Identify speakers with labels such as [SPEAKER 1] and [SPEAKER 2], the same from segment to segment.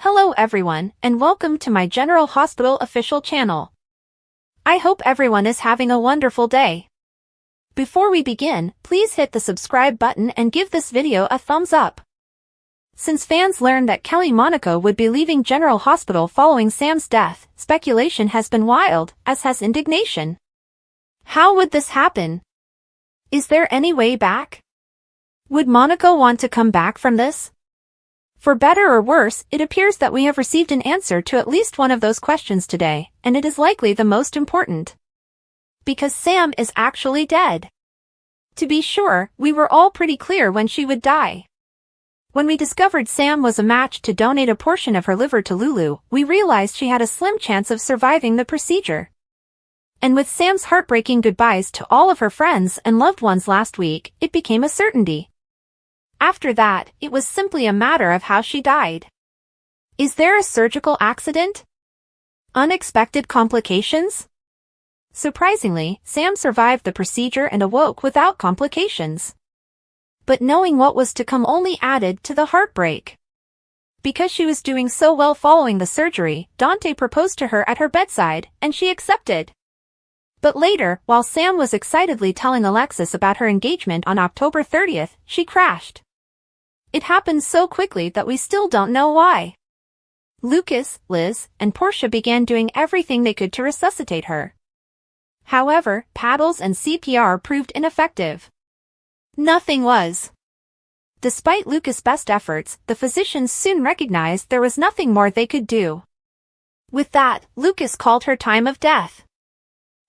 [SPEAKER 1] Hello everyone, and welcome to my General Hospital official channel. I hope everyone is having a wonderful day. Before we begin, please hit the subscribe button and give this video a thumbs up. Since fans learned that Kelly Monaco would be leaving General Hospital following Sam's death, speculation has been wild, as has indignation. How would this happen? Is there any way back? Would Monaco want to come back from this? For better or worse, it appears that we have received an answer to at least one of those questions today, and it is likely the most important. Because Sam is actually dead. To be sure, we were all pretty clear when she would die. When we discovered Sam was a match to donate a portion of her liver to Lulu, we realized she had a slim chance of surviving the procedure. And with Sam's heartbreaking goodbyes to all of her friends and loved ones last week, it became a certainty. After that, it was simply a matter of how she died. Is there a surgical accident? Unexpected complications? Surprisingly, Sam survived the procedure and awoke without complications. But knowing what was to come only added to the heartbreak. Because she was doing so well following the surgery, Dante proposed to her at her bedside, and she accepted. But later, while Sam was excitedly telling Alexis about her engagement on October 30th, she crashed. It happened so quickly that we still don't know why. Lucas, Liz, and Portia began doing everything they could to resuscitate her. However, paddles and CPR proved ineffective. Nothing was. Despite Lucas' best efforts, the physicians soon recognized there was nothing more they could do. With that, Lucas called her time of death.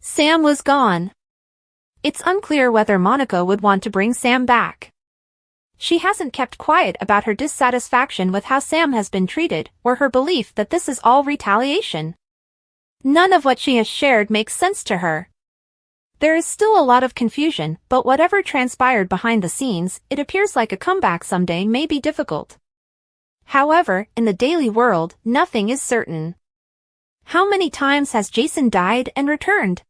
[SPEAKER 1] Sam was gone. It's unclear whether Monaco would want to bring Sam back. She hasn't kept quiet about her dissatisfaction with how Sam has been treated, or her belief that this is all retaliation. None of what she has shared makes sense to her. There is still a lot of confusion, but whatever transpired behind the scenes, it appears like a comeback someday may be difficult. However, in the daily world, nothing is certain. How many times has Jason died and returned?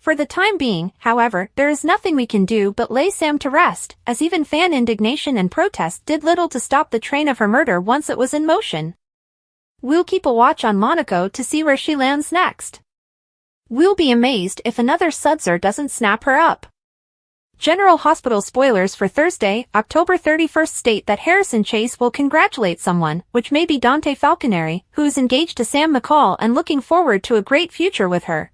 [SPEAKER 1] For the time being, however, there is nothing we can do but lay Sam to rest, as even fan indignation and protest did little to stop the train of her murder once it was in motion. We'll keep a watch on Monaco to see where she lands next. We'll be amazed if another Sudzer doesn't snap her up. General Hospital spoilers for Thursday, October 31st state that Harrison Chase will congratulate someone, which may be Dante Falconeri, who is engaged to Sam McCall and looking forward to a great future with her.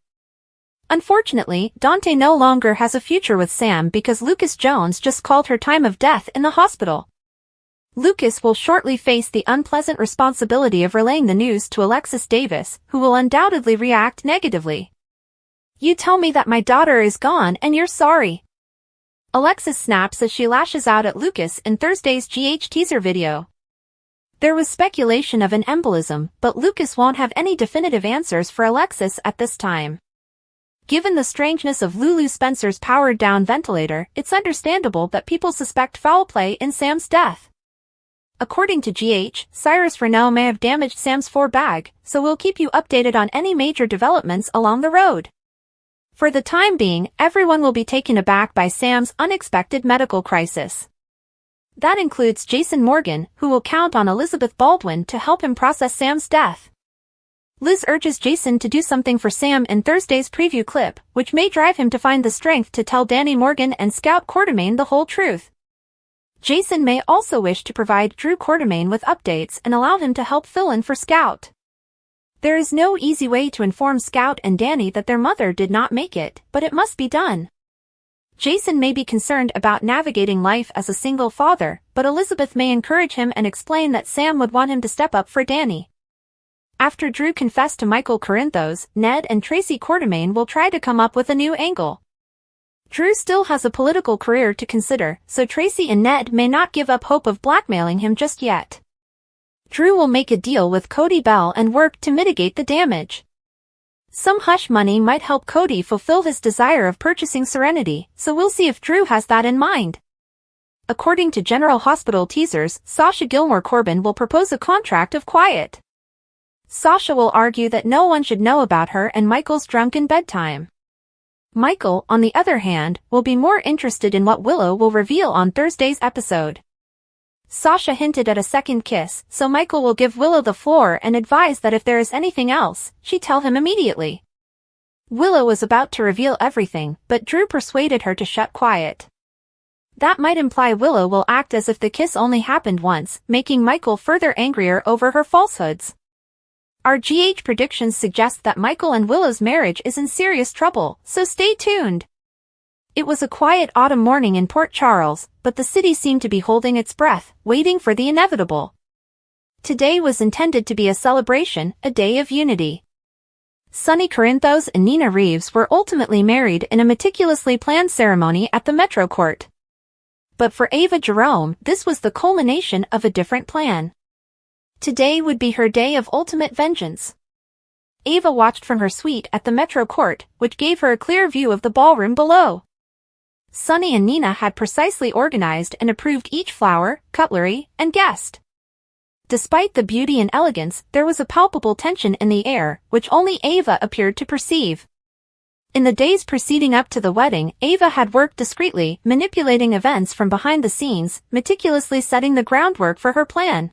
[SPEAKER 1] Unfortunately, Dante no longer has a future with Sam because Lucas Jones just called her time of death in the hospital. Lucas will shortly face the unpleasant responsibility of relaying the news to Alexis Davis, who will undoubtedly react negatively. You tell me that my daughter is gone and you're sorry. Alexis snaps as she lashes out at Lucas in Thursday's GH teaser video. There was speculation of an embolism, but Lucas won't have any definitive answers for Alexis at this time. Given the strangeness of Lulu Spencer's powered-down ventilator, it's understandable that people suspect foul play in Sam's death. According to GH, Cyrus Renault may have damaged Sam's bag, so we'll keep you updated on any major developments along the road. For the time being, everyone will be taken aback by Sam's unexpected medical crisis. That includes Jason Morgan, who will count on Elizabeth Baldwin to help him process Sam's death. Liz urges Jason to do something for Sam in Thursday's preview clip, which may drive him to find the strength to tell Danny Morgan and Scout Quartermaine the whole truth. Jason may also wish to provide Drew Quartermaine with updates and allow him to help fill in for Scout. There is no easy way to inform Scout and Danny that their mother did not make it, but it must be done. Jason may be concerned about navigating life as a single father, but Elizabeth may encourage him and explain that Sam would want him to step up for Danny. After Drew confessed to Michael Corinthos, Ned and Tracy Quartermaine will try to come up with a new angle. Drew still has a political career to consider, so Tracy and Ned may not give up hope of blackmailing him just yet. Drew will make a deal with Cody Bell and work to mitigate the damage. Some hush money might help Cody fulfill his desire of purchasing Serenity, so we'll see if Drew has that in mind. According to General Hospital teasers, Sasha Gilmore Corbin will propose a contract of quiet. Sasha will argue that no one should know about her and Michael's drunken bedtime. Michael, on the other hand, will be more interested in what Willow will reveal on Thursday's episode. Sasha hinted at a second kiss, so Michael will give Willow the floor and advise that if there is anything else, she tell him immediately. Willow was about to reveal everything, but Drew persuaded her to shut quiet. That might imply Willow will act as if the kiss only happened once, making Michael further angrier over her falsehoods. Our GH predictions suggest that Michael and Willow's marriage is in serious trouble, so stay tuned. It was a quiet autumn morning in Port Charles, but the city seemed to be holding its breath, waiting for the inevitable. Today was intended to be a celebration, a day of unity. Sonny Corinthos and Nina Reeves were ultimately married in a meticulously planned ceremony at the Metro Court. But for Ava Jerome, this was the culmination of a different plan. Today would be her day of ultimate vengeance. Ava watched from her suite at the Metro Court, which gave her a clear view of the ballroom below. Sonny and Nina had precisely organized and approved each flower, cutlery, and guest. Despite the beauty and elegance, there was a palpable tension in the air, which only Ava appeared to perceive. In the days preceding up to the wedding, Ava had worked discreetly, manipulating events from behind the scenes, meticulously setting the groundwork for her plan.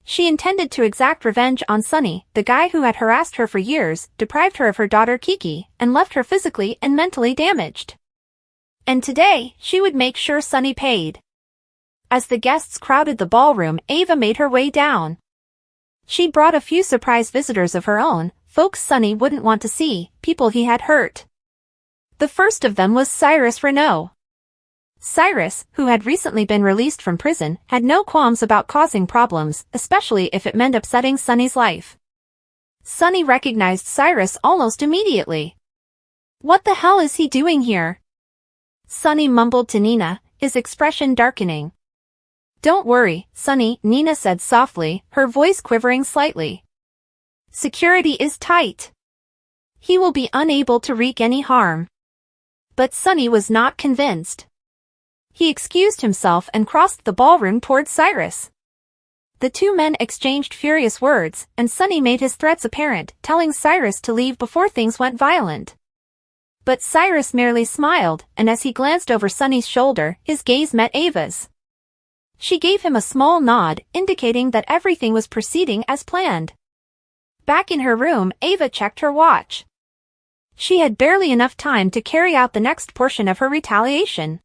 [SPEAKER 1] She intended to exact revenge on Sonny, the guy who had harassed her for years, deprived her of her daughter Kiki, and left her physically and mentally damaged. And today, she would make sure Sonny paid. As the guests crowded the ballroom, Ava made her way down. She'd brought a few surprise visitors of her own, folks Sonny wouldn't want to see, people he had hurt. The first of them was Cyrus Renaud. Cyrus, who had recently been released from prison, had no qualms about causing problems, especially if it meant upsetting Sonny's life. Sonny recognized Cyrus almost immediately. "What the hell is he doing here?" Sonny mumbled to Nina, his expression darkening. "Don't worry, Sonny," Nina said softly, her voice quivering slightly. "Security is tight. He will be unable to wreak any harm." But Sonny was not convinced. He excused himself and crossed the ballroom toward Cyrus. The two men exchanged furious words, and Sonny made his threats apparent, telling Cyrus to leave before things went violent. But Cyrus merely smiled, and as he glanced over Sonny's shoulder, his gaze met Ava's. She gave him a small nod, indicating that everything was proceeding as planned. Back in her room, Ava checked her watch. She had barely enough time to carry out the next portion of her retaliation.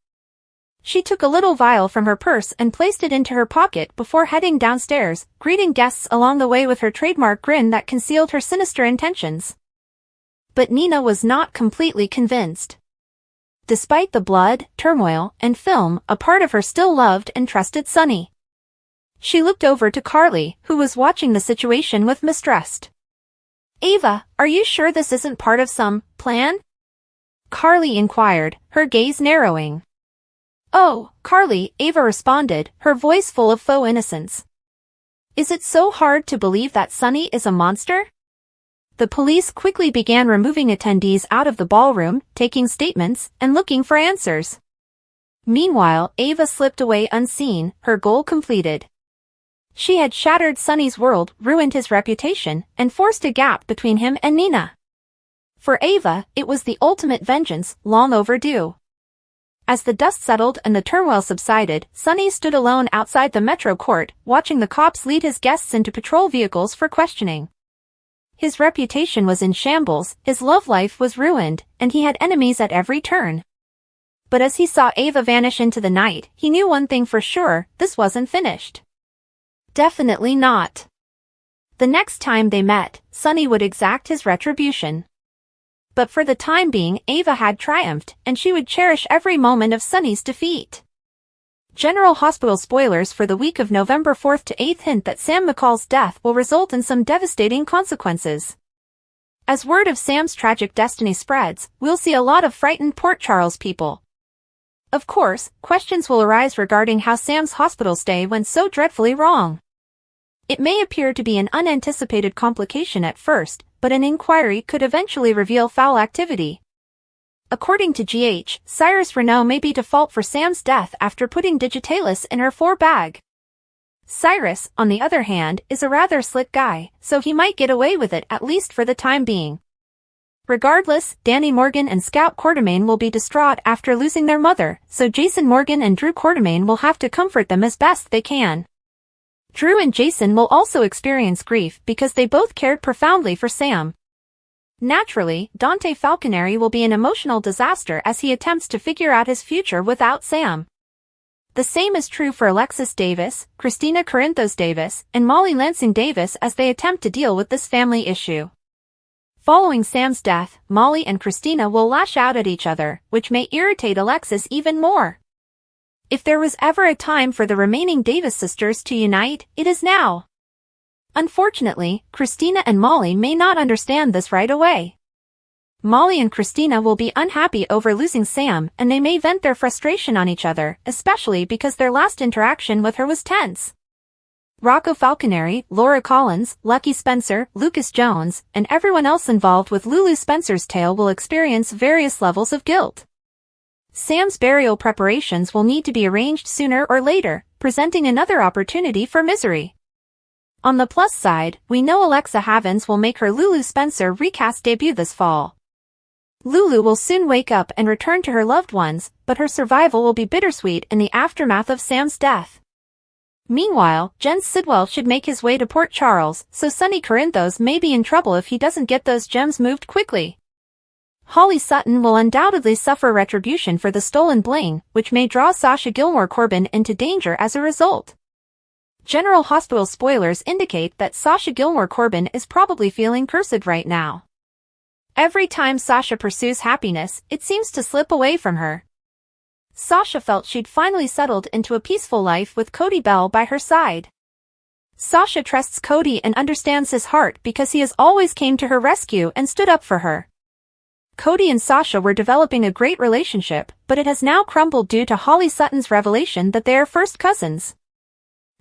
[SPEAKER 1] She took a little vial from her purse and placed it into her pocket before heading downstairs, greeting guests along the way with her trademark grin that concealed her sinister intentions. But Nina was not completely convinced. Despite the blood, turmoil, and film, a part of her still loved and trusted Sonny. She looked over to Carly, who was watching the situation with mistrust. "Ava, are you sure this isn't part of some plan?" Carly inquired, her gaze narrowing. "Oh, Carly," Ava responded, her voice full of faux innocence. "Is it so hard to believe that Sonny is a monster?" The police quickly began removing attendees out of the ballroom, taking statements, and looking for answers. Meanwhile, Ava slipped away unseen, her goal completed. She had shattered Sonny's world, ruined his reputation, and forced a gap between him and Nina. For Ava, it was the ultimate vengeance, long overdue. As the dust settled and the turmoil subsided, Sonny stood alone outside the Metro Court, watching the cops lead his guests into patrol vehicles for questioning. His reputation was in shambles, his love life was ruined, and he had enemies at every turn. But as he saw Ava vanish into the night, he knew one thing for sure, this wasn't finished. Definitely not. The next time they met, Sonny would exact his retribution. But for the time being, Ava had triumphed, and she would cherish every moment of Sonny's defeat. General Hospital spoilers for the week of November 4th to 8th hint that Sam McCall's death will result in some devastating consequences. As word of Sam's tragic destiny spreads, we'll see a lot of frightened Port Charles people. Of course, questions will arise regarding how Sam's hospital stay went so dreadfully wrong. It may appear to be an unanticipated complication at first, but an inquiry could eventually reveal foul activity. According to GH, Cyrus Renaud may be to fault for Sam's death after putting Digitalis in her 4-bag. Cyrus, on the other hand, is a rather slick guy, so he might get away with it at least for the time being. Regardless, Danny Morgan and Scout Quartermaine will be distraught after losing their mother, so Jason Morgan and Drew Quartermaine will have to comfort them as best they can. Drew and Jason will also experience grief because they both cared profoundly for Sam. Naturally, Dante Falconeri will be an emotional disaster as he attempts to figure out his future without Sam. The same is true for Alexis Davis, Christina Corinthos Davis, and Molly Lansing Davis as they attempt to deal with this family issue. Following Sam's death, Molly and Christina will lash out at each other, which may irritate Alexis even more. If there was ever a time for the remaining Davis sisters to unite, it is now. Unfortunately, Christina and Molly may not understand this right away. Molly and Christina will be unhappy over losing Sam, and they may vent their frustration on each other, especially because their last interaction with her was tense. Rocco Falconeri, Laura Collins, Lucky Spencer, Lucas Jones, and everyone else involved with Lulu Spencer's tale will experience various levels of guilt. Sam's burial preparations will need to be arranged sooner or later, presenting another opportunity for misery. On the plus side, we know Alexa Havens will make her Lulu Spencer recast debut this fall. Lulu will soon wake up and return to her loved ones, but her survival will be bittersweet in the aftermath of Sam's death. Meanwhile, Jens Sidwell should make his way to Port Charles, so Sonny Corinthos may be in trouble if he doesn't get those gems moved quickly. Holly Sutton will undoubtedly suffer retribution for the stolen bling, which may draw Sasha Gilmore Corbin into danger as a result. General Hospital spoilers indicate that Sasha Gilmore Corbin is probably feeling cursed right now. Every time Sasha pursues happiness, it seems to slip away from her. Sasha felt she'd finally settled into a peaceful life with Cody Bell by her side. Sasha trusts Cody and understands his heart because he has always came to her rescue and stood up for her. Cody and Sasha were developing a great relationship, but it has now crumbled due to Holly Sutton's revelation that they are first cousins.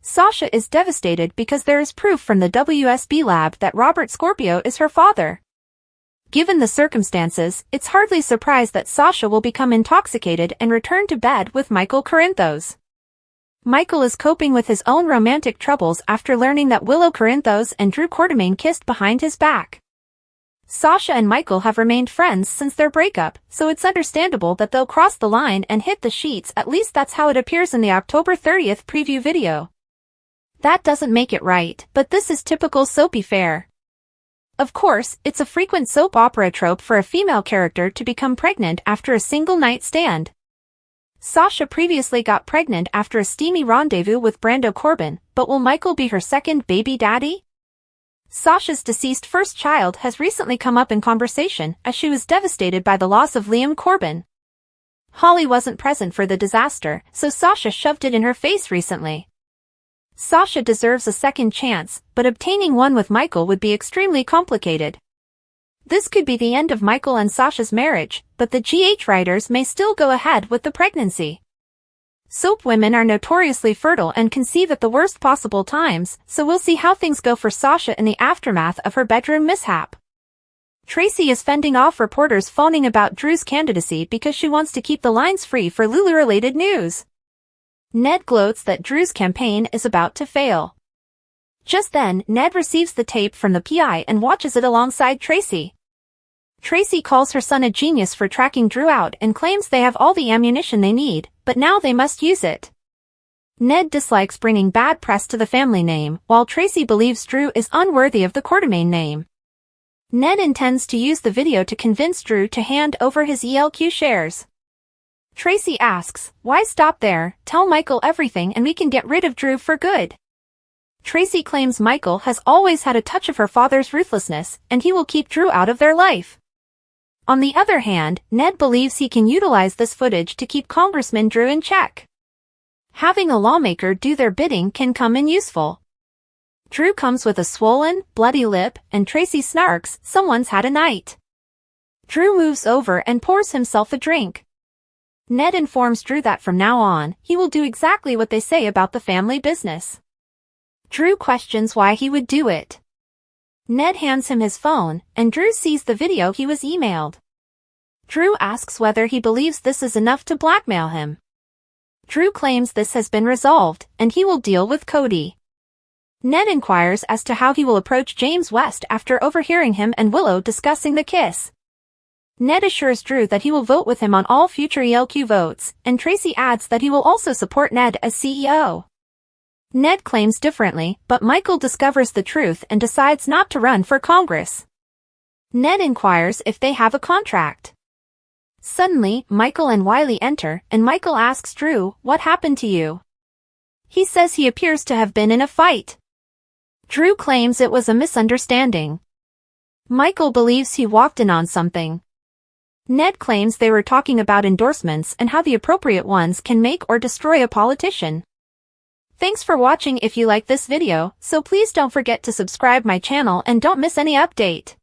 [SPEAKER 1] Sasha is devastated because there is proof from the WSB lab that Robert Scorpio is her father. Given the circumstances, it's hardly surprised that Sasha will become intoxicated and return to bed with Michael Corinthos. Michael is coping with his own romantic troubles after learning that Willow Corinthos and Drew Quartermaine kissed behind his back. Sasha and Michael have remained friends since their breakup, so it's understandable that they'll cross the line and hit the sheets. At least that's how it appears in the October 30th preview video. That doesn't make it right, but this is typical soapy fare. Of course, it's a frequent soap opera trope for a female character to become pregnant after a single night stand. Sasha previously got pregnant after a steamy rendezvous with Brando Corbin, but will Michael be her second baby daddy? Sasha's deceased first child has recently come up in conversation as she was devastated by the loss of Liam Corbin. Holly wasn't present for the disaster, so Sasha shoved it in her face recently. Sasha deserves a second chance, but obtaining one with Michael would be extremely complicated. This could be the end of Michael and Sasha's marriage, but the GH writers may still go ahead with the pregnancy. Soap women are notoriously fertile and conceive at the worst possible times, so we'll see how things go for Sasha in the aftermath of her bedroom mishap. Tracy is fending off reporters phoning about Drew's candidacy because she wants to keep the lines free for Lulu-related news. Ned gloats that Drew's campaign is about to fail. Just then, Ned receives the tape from the PI and watches it alongside Tracy. Tracy calls her son a genius for tracking Drew out and claims they have all the ammunition they need, but now they must use it. Ned dislikes bringing bad press to the family name, while Tracy believes Drew is unworthy of the Quartermaine name. Ned intends to use the video to convince Drew to hand over his ELQ shares. Tracy asks, "Why stop there? Tell Michael everything and we can get rid of Drew for good." Tracy claims Michael has always had a touch of her father's ruthlessness, and he will keep Drew out of their life. On the other hand, Ned believes he can utilize this footage to keep Congressman Drew in check. Having a lawmaker do their bidding can come in useful. Drew comes with a swollen, bloody lip, and Tracy snarks, "Someone's had a night." Drew moves over and pours himself a drink. Ned informs Drew that from now on, he will do exactly what they say about the family business. Drew questions why he would do it. Ned hands him his phone, and Drew sees the video he was emailed. Drew asks whether he believes this is enough to blackmail him. Drew claims this has been resolved, and he will deal with Cody. Ned inquires as to how he will approach James West after overhearing him and Willow discussing the kiss. Ned assures Drew that he will vote with him on all future ELQ votes, and Tracy adds that he will also support Ned as CEO. Ned claims differently, but Michael discovers the truth and decides not to run for Congress. Ned inquires if they have a contract. Suddenly, Michael and Wiley enter, and Michael asks Drew, "What happened to you?" He says he appears to have been in a fight. Drew claims it was a misunderstanding. Michael believes he walked in on something. Ned claims they were talking about endorsements and how the appropriate ones can make or destroy a politician. Thanks for watching. If you like this video, so please don't forget to subscribe my channel and don't miss any update.